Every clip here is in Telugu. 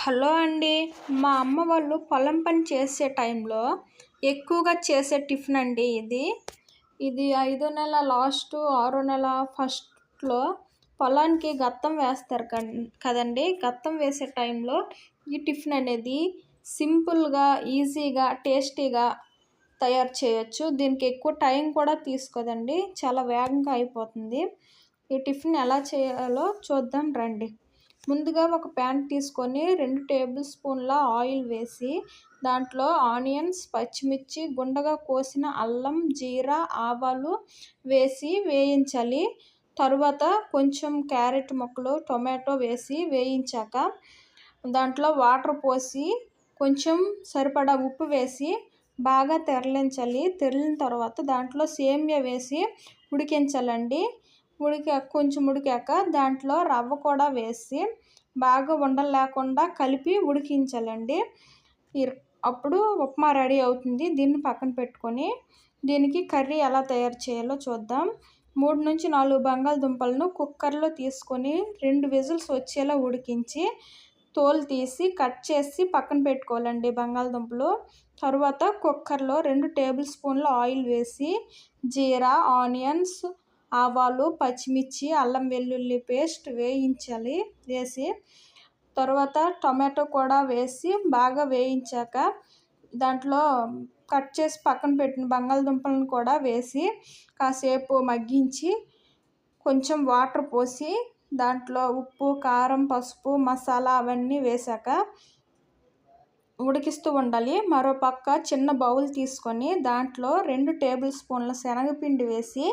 హలో అండి. మా అమ్మ వాళ్ళు పొలం పని చేసే టైంలో ఎక్కువగా చేసే టిఫిన్ అండి ఇది. ఇది 5వ నెల లాస్ట్, 6వ నెల ఫస్ట్‌లో పొలానికి గత్తం వేస్తారు కదండీ! గత్తం వేసే టైంలో ఈ టిఫిన్ అనేది సింపుల్‌గా, ఈజీగా, టేస్టీగా తయారు చేయొచ్చు. దీనికి ఎక్కువ టైం కూడా తీసుకోదండి. చాలా వేగంగా అయిపోతుంది. ఈ టిఫిన్ ఎలా చేయాలో చూద్దాం రండి. ముందుగా ఒక ప్యాన్ తీసుకొని 2 టేబుల్ స్పూన్ల ఆయిల్ వేసి దాంట్లో ఆనియన్స్, పచ్చిమిర్చి, గుండగా కోసిన అల్లం, జీరా, ఆవాలు వేసి వేయించాలి. తరువాత కొంచెం క్యారెట్ ముక్కలు, టొమాటో వేసి వేయించాక దాంట్లో వాటర్ పోసి కొంచెం సరిపడా ఉప్పు వేసి బాగా తెరలించాలి. తెరిలిన తర్వాత దాంట్లో సేమియా వేసి ఉడికించాలండి. కొంచెం ఉడికాక దాంట్లో రవ్వ కూడా వేసి బాగా ఉండలు లేకుండా కలిపి ఉడికించాలండి. అప్పుడు ఉప్మా రెడీ అవుతుంది. దీన్ని పక్కన పెట్టుకొని దీనికి కర్రీ ఎలా తయారు చేయాలో చూద్దాం. 3-4 బంగాళదుంపలను కుక్కర్లో తీసుకొని 2 విజిల్స్ వచ్చేలా ఉడికించి తోలు తీసి కట్ చేసి పక్కన పెట్టుకోవాలండి బంగాళదుంపలు. తరువాత కుక్కర్లో 2 టేబుల్ స్పూన్ల ఆయిల్ వేసి జీరా, ఆనియన్స్, ఆవాలు, పచ్చిమిర్చి, అల్లం వెల్లుల్లి పేస్ట్ వేసి తర్వాత టొమాటో కూడా వేసి బాగా వేయించాక దాంట్లో కట్ చేసి పక్కన పెట్టిన బంగాళదుంపలను కూడా వేసి కాసేపు మగ్గించి కొంచెం వాటర్ పోసి దాంట్లో ఉప్పు, కారం, పసుపు, మసాలా అవన్నీ వేశాక ఉడికిస్తూ ఉండాలి. మరోపక్క చిన్న బౌల్ తీసుకొని దాంట్లో 2 టేబుల్ స్పూన్ల శనగపిండి వేసి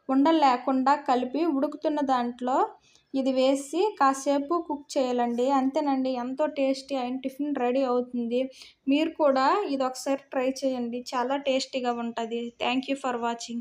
ఉండలు లేకుండా కలిపి ఉడుకుతున్న దాంట్లో ఇది వేసి కాసేపు కుక్ చేయాలండి. అంతేనండి, ఎంతో టేస్టీ అయిన టిఫిన్ రెడీ అవుతుంది. మీరు కూడా ఇది ఒకసారి ట్రై చేయండి. చాలా టేస్టీగా ఉంటుంది. Thank you for watching.